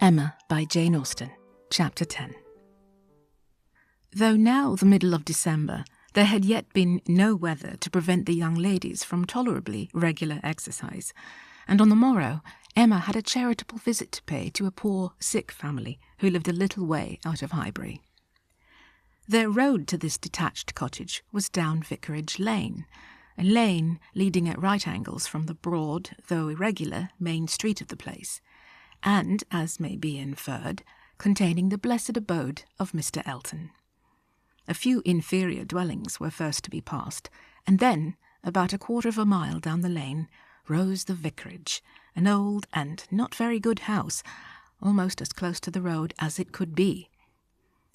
Emma by Jane Austen, Chapter 10. Though now the middle of December, there had yet been no weather to prevent the young ladies from tolerably regular exercise, and on the morrow Emma had a charitable visit to pay to a poor, sick family who lived a little way out of Highbury. Their road to this detached cottage was down Vicarage Lane, a lane leading at right angles from the broad, though irregular, main street of the place, and, as may be inferred, containing the blessed abode of Mr. Elton. A few inferior dwellings were first to be passed, and then, about a quarter of a mile down the lane, rose the vicarage, an old and not very good house, almost as close to the road as it could be.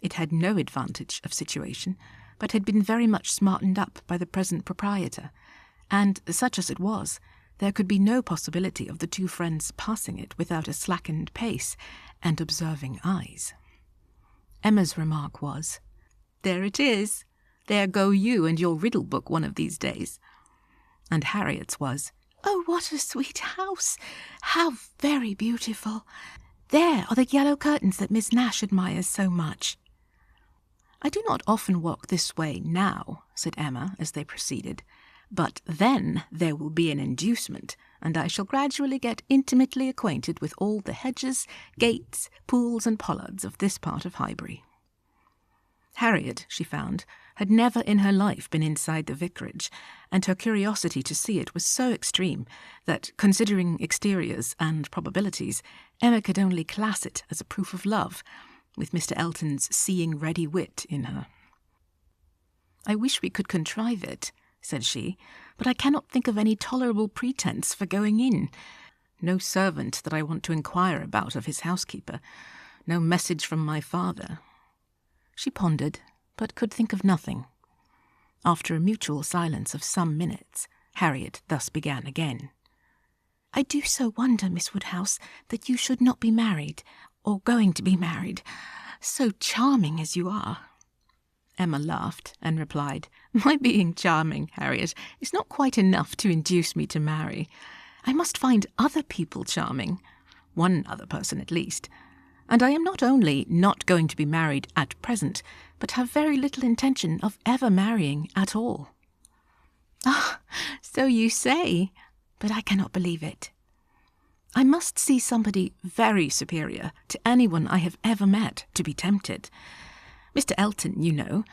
It had no advantage of situation, but had been very much smartened up by the present proprietor, and, such as it was, there could be no possibility of the two friends passing it without a slackened pace and observing eyes. Emma's remark was, "There it is. There go you and your riddle book one of these days." And Harriet's was, "Oh, what a sweet house! How very beautiful! There are the yellow curtains that Miss Nash admires so much." "I do not often walk this way now," said Emma as they proceeded, "but then there will be an inducement, and I shall gradually get intimately acquainted with all the hedges, gates, pools, and pollards of this part of Highbury." Harriet, she found, had never in her life been inside the vicarage, and her curiosity to see it was so extreme that, considering exteriors and probabilities, Emma could only class it as a proof of love, with Mr. Elton's seeing ready wit in her. "I wish we could contrive it," said she, "but I cannot think of any tolerable pretence for going in. No servant that I want to inquire about of his housekeeper, no message from my father." She pondered, but could think of nothing. After a mutual silence of some minutes, Harriet thus began again. "I do so wonder, Miss Woodhouse, that you should not be married, or going to be married, so charming as you are." Emma laughed and replied, "My being charming, Harriet, is not quite enough to induce me to marry. I must find other people charming, one other person at least. And I am not only not going to be married at present, but have very little intention of ever marrying at all." "Ah, so you say, but I cannot believe it. I must see somebody very superior to anyone I have ever met to be tempted. Mr. Elton, you know,"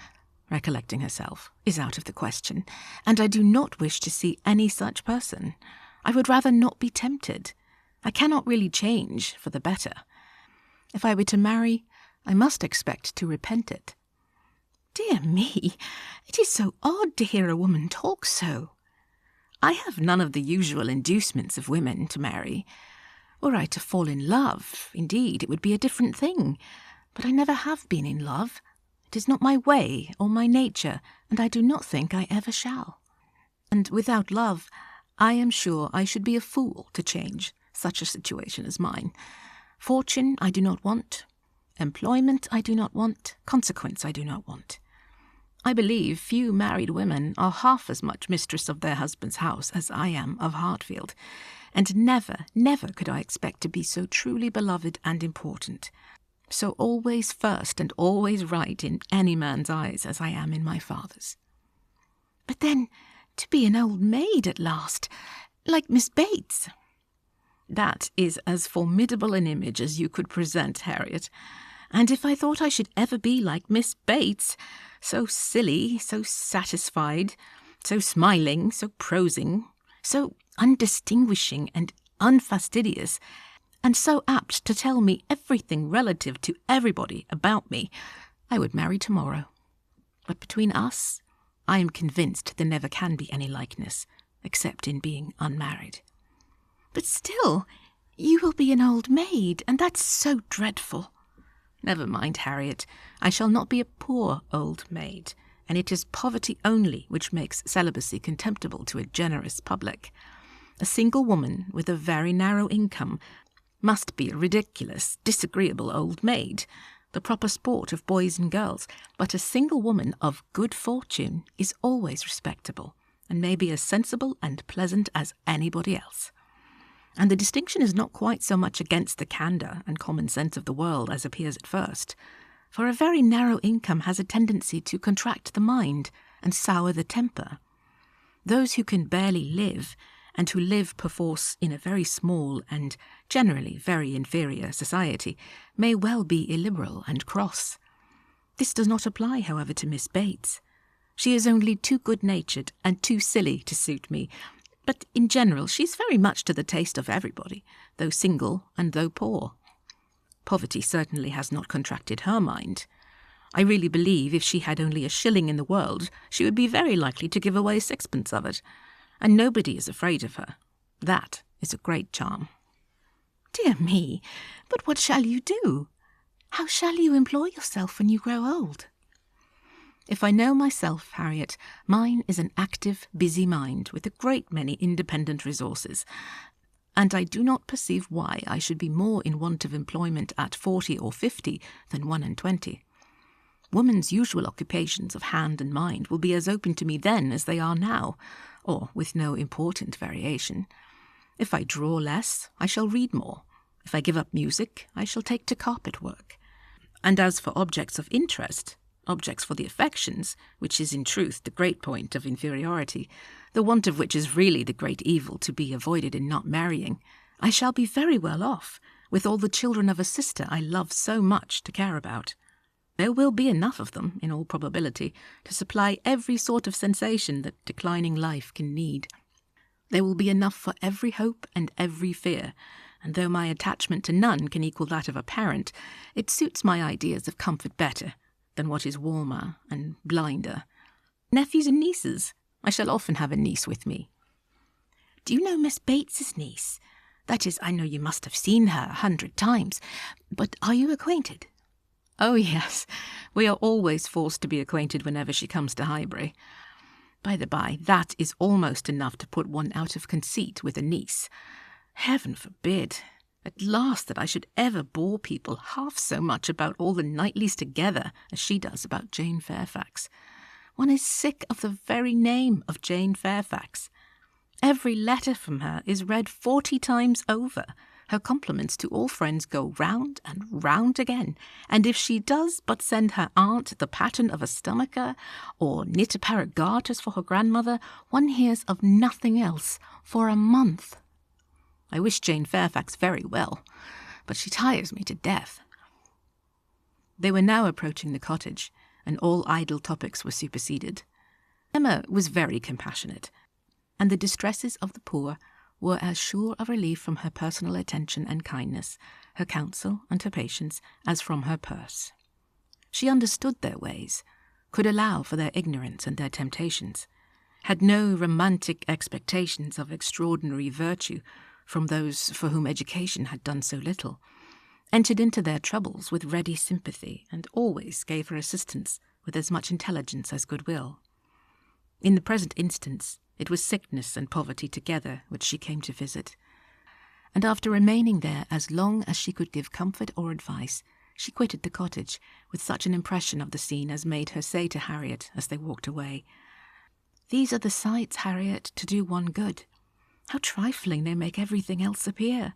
recollecting herself, "is out of the question, and I do not wish to see any such person. I would rather not be tempted. I cannot really change for the better. If I were to marry, I must expect to repent it." "Dear me, it is so odd to hear a woman talk so." "I have none of the usual inducements of women to marry. Were I to fall in love, indeed, it would be a different thing. But I never have been in love. It is not my way or my nature, and I do not think I ever shall. And without love, I am sure I should be a fool to change such a situation as mine. Fortune I do not want. Employment I do not want. Consequence I do not want. I believe few married women are half as much mistress of their husband's house as I am of Hartfield, and never, never could I expect to be so truly beloved and important, so always first and always right in any man's eyes as I am in my father's." "But then, to be an old maid at last, like Miss Bates." "That is as formidable an image as you could present, Harriet. And if I thought I should ever be like Miss Bates, so silly, so satisfied, so smiling, so prosing, so undistinguishing and unfastidious, and so apt to tell me everything relative to everybody about me, I would marry tomorrow. But between us, I am convinced there never can be any likeness, except in being unmarried." "But still, you will be an old maid, and that's so dreadful." "Never mind, Harriet. I shall not be a poor old maid, and it is poverty only which makes celibacy contemptible to a generous public. A single woman with a very narrow income must be a ridiculous, disagreeable old maid, the proper sport of boys and girls, but a single woman of good fortune is always respectable, and may be as sensible and pleasant as anybody else." And the distinction is not quite so much against the candour and common sense of the world as appears at first, for a very narrow income has a tendency to contract the mind and sour the temper. Those who can barely live, and who live perforce in a very small and generally very inferior society, may well be illiberal and cross. This does not apply, however, to Miss Bates. She is only too good-natured and too silly to suit me, but in general she's very much to the taste of everybody, though single and though poor. Poverty certainly has not contracted her mind. I really believe if she had only a shilling in the world, she would be very likely to give away sixpence of it, and nobody is afraid of her. That is a great charm. Dear me, but what shall you do? How shall you employ yourself when you grow old? If I know myself, Harriet, mine is an active, busy mind with a great many independent resources, and I do not perceive why I should be more in want of employment at 40 or 50 than 21. Woman's usual occupations of hand and mind will be as open to me then as they are now, or with no important variation. If I draw less, I shall read more. If I give up music, I shall take to carpet work. And as for objects of interest, objects for the affections, which is in truth the great point of inferiority, the want of which is really the great evil to be avoided in not marrying, I shall be very well off, with all the children of a sister I love so much to care about. There will be enough of them, in all probability, to supply every sort of sensation that declining life can need. There will be enough for every hope and every fear, and though my attachment to none can equal that of a parent, it suits my ideas of comfort better than what is warmer and blinder. Nephews and nieces. I shall often have a niece with me. Do you know Miss Bates's niece? That is, I know you must have seen her 100 times, but are you acquainted? Oh, yes. We are always forced to be acquainted whenever she comes to Highbury. By the by, that is almost enough to put one out of conceit with a niece. Heaven forbid, at last, that I should ever bore people half so much about all the Knightleys together as she does about Jane Fairfax. One is sick of the very name of Jane Fairfax. Every letter from her is read 40 times over. Her compliments to all friends go round and round again, and if she does but send her aunt the pattern of a stomacher, or knit a pair of garters for her grandmother, one hears of nothing else for a month. I wish Jane Fairfax very well, but she tires me to death. They were now approaching the cottage, and all idle topics were superseded. Emma was very compassionate, and the distresses of the poor were as sure of relief from her personal attention and kindness, her counsel and her patience, as from her purse. She understood their ways, could allow for their ignorance and their temptations, had no romantic expectations of extraordinary virtue from those for whom education had done so little, entered into their troubles with ready sympathy, and always gave her assistance with as much intelligence as goodwill. In the present instance, it was sickness and poverty together which she came to visit, and after remaining there as long as she could give comfort or advice, she quitted the cottage with such an impression of the scene as made her say to Harriet as they walked away, "These are the sights, Harriet, to do one good. How trifling they make everything else appear.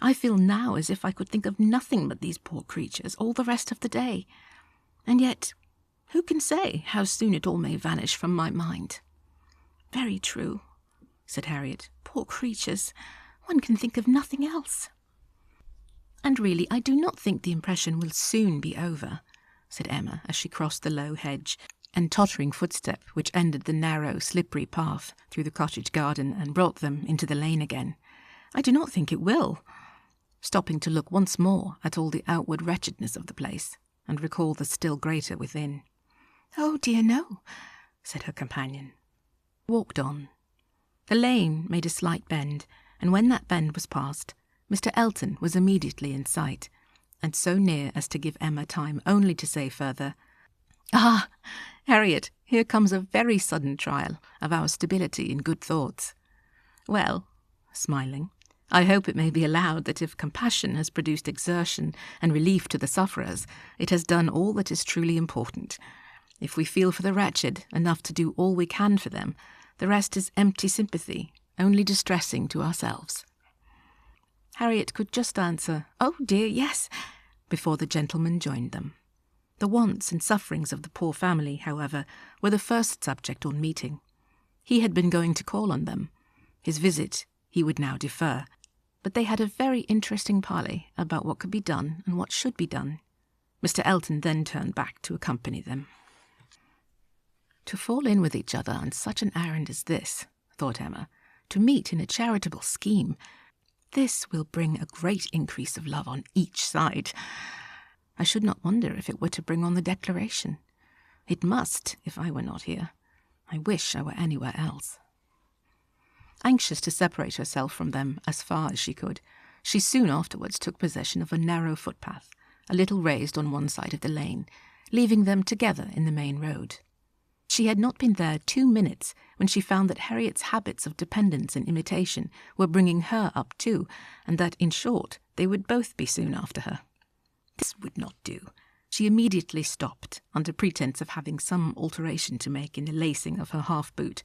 I feel now as if I could think of nothing but these poor creatures all the rest of the day, and yet who can say how soon it all may vanish from my mind?" "Very true," said Harriet. "Poor creatures! One can think of nothing else." "And really, I do not think the impression will soon be over," said Emma as she crossed the low hedge and tottering footstep which ended the narrow, slippery path through the cottage garden and brought them into the lane again. "I do not think it will," stopping to look once more at all the outward wretchedness of the place and recall the still greater within. "Oh dear, no," said her companion. Walked on. The lane made a slight bend, and when that bend was passed, Mr. Elton was immediately in sight, and so near as to give Emma time only to say further, "Ah, Harriet, here comes a very sudden trial of our stability in good thoughts. Well," smiling, "I hope it may be allowed that if compassion has produced exertion and relief to the sufferers, it has done all that is truly important. If we feel for the wretched enough to do all we can for them, the rest is empty sympathy, only distressing to ourselves." Harriet could just answer, "Oh dear, yes," before the gentleman joined them. The wants and sufferings of the poor family, however, were the first subject on meeting. He had been going to call on them. His visit he would now defer, but they had a very interesting parley about what could be done and what should be done. Mr. Elton then turned back to accompany them. To fall in with each other on such an errand as this, thought Emma, to meet in a charitable scheme, this will bring a great increase of love on each side. I should not wonder if it were to bring on the declaration. It must, if I were not here. I wish I were anywhere else. Anxious to separate herself from them as far as she could, she soon afterwards took possession of a narrow footpath, a little raised on one side of the lane, leaving them together in the main road. She had not been there 2 minutes when she found that Harriet's habits of dependence and imitation were bringing her up too, and that, in short, they would both be soon after her. This would not do. She immediately stopped, under pretence of having some alteration to make in the lacing of her half-boot,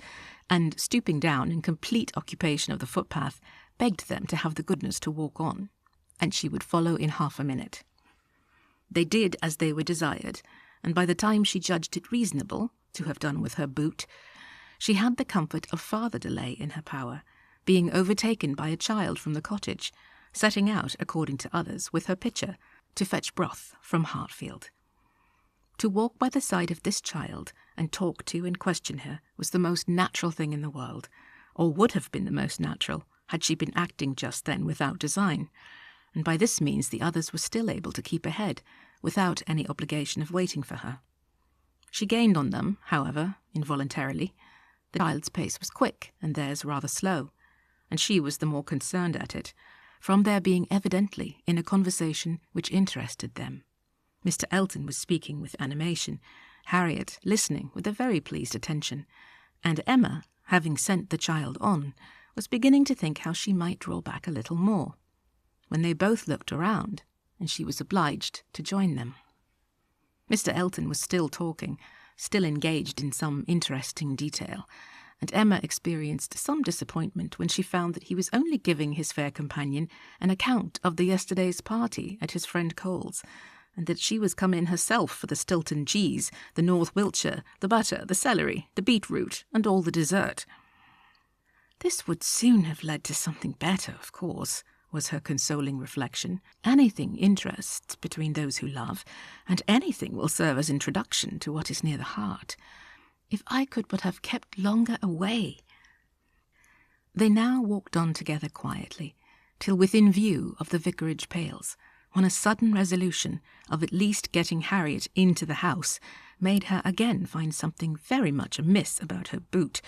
and, stooping down in complete occupation of the footpath, begged them to have the goodness to walk on, and she would follow in half a minute. They did as they were desired, and by the time she judged it reasonable to have done with her boot, she had the comfort of farther delay in her power, being overtaken by a child from the cottage, setting out, according to others, with her pitcher, to fetch broth from Hartfield. To walk by the side of this child and talk to and question her was the most natural thing in the world, or would have been the most natural had she been acting just then without design, and by this means the others were still able to keep ahead, without any obligation of waiting for her. She gained on them, however, involuntarily. The child's pace was quick and theirs rather slow, and she was the more concerned at it, from their being evidently in a conversation which interested them. Mr. Elton was speaking with animation, Harriet listening with a very pleased attention, and Emma, having sent the child on, was beginning to think how she might draw back a little more, when they both looked around, and she was obliged to join them. Mr. Elton was still talking, still engaged in some interesting detail, and Emma experienced some disappointment when she found that he was only giving his fair companion an account of the yesterday's party at his friend Cole's, and that she was come in herself for the Stilton cheese, the North Wiltshire, the butter, the celery, the beetroot, and all the dessert. This would soon have led to something better, of course, was her consoling reflection. Anything interests between those who love, and anything will serve as introduction to what is near the heart. If I could but have kept longer away. They now walked on together quietly, till within view of the vicarage pales, when a sudden resolution of at least getting Harriet into the house made her again find something very much amiss about her boot,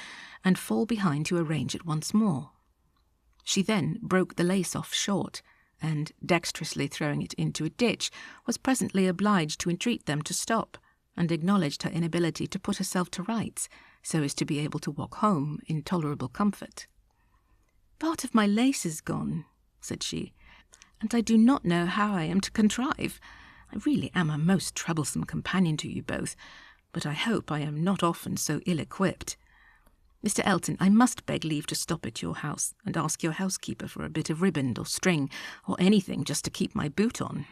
and fall behind to arrange it once more. She then broke the lace off short, and, dexterously throwing it into a ditch, was presently obliged to entreat them to stop, and acknowledged her inability to put herself to rights, so as to be able to walk home in tolerable comfort. "Part of my lace is gone," said she, "and I do not know how I am to contrive. I really am a most troublesome companion to you both, but I hope I am not often so ill-equipped. Mr. Elton, I must beg leave to stop at your house and ask your housekeeper for a bit of riband or string, or anything just to keep my boot on."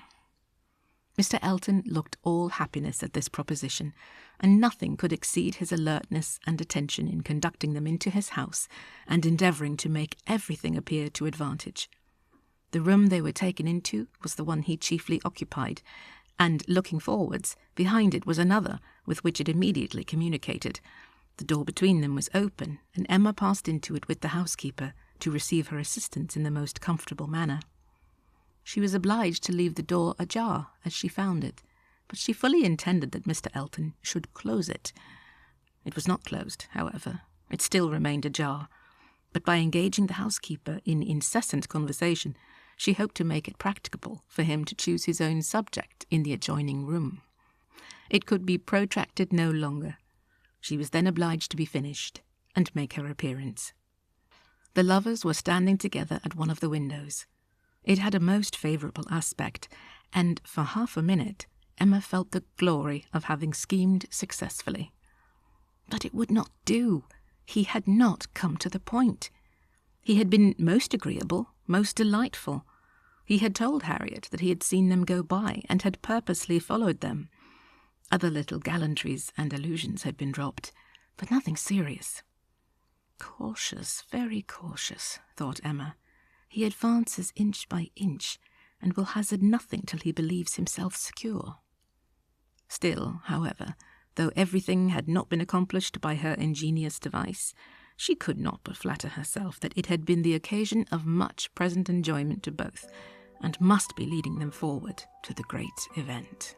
Mr. Elton looked all happiness at this proposition, and nothing could exceed his alertness and attention in conducting them into his house, and endeavouring to make everything appear to advantage. The room they were taken into was the one he chiefly occupied, and, looking forwards, behind it was another, with which it immediately communicated. The door between them was open, and Emma passed into it with the housekeeper, to receive her assistance in the most comfortable manner. She was obliged to leave the door ajar as she found it, but she fully intended that Mr. Elton should close it. It was not closed, however. It still remained ajar, but by engaging the housekeeper in incessant conversation, she hoped to make it practicable for him to choose his own subject in the adjoining room. It could be protracted no longer. She was then obliged to be finished, and make her appearance. The lovers were standing together at one of the windows. It had a most favourable aspect, and for half a minute Emma felt the glory of having schemed successfully. But it would not do. He had not come to the point. He had been most agreeable, most delightful, He had told Harriet that he had seen them go by and had purposely followed them. Other little gallantries and allusions had been dropped, but nothing serious. Cautious, very cautious, thought Emma. He advances inch by inch, and will hazard nothing till he believes himself secure. Still, however, though everything had not been accomplished by her ingenious device, she could not but flatter herself that it had been the occasion of much present enjoyment to both, and must be leading them forward to the great event.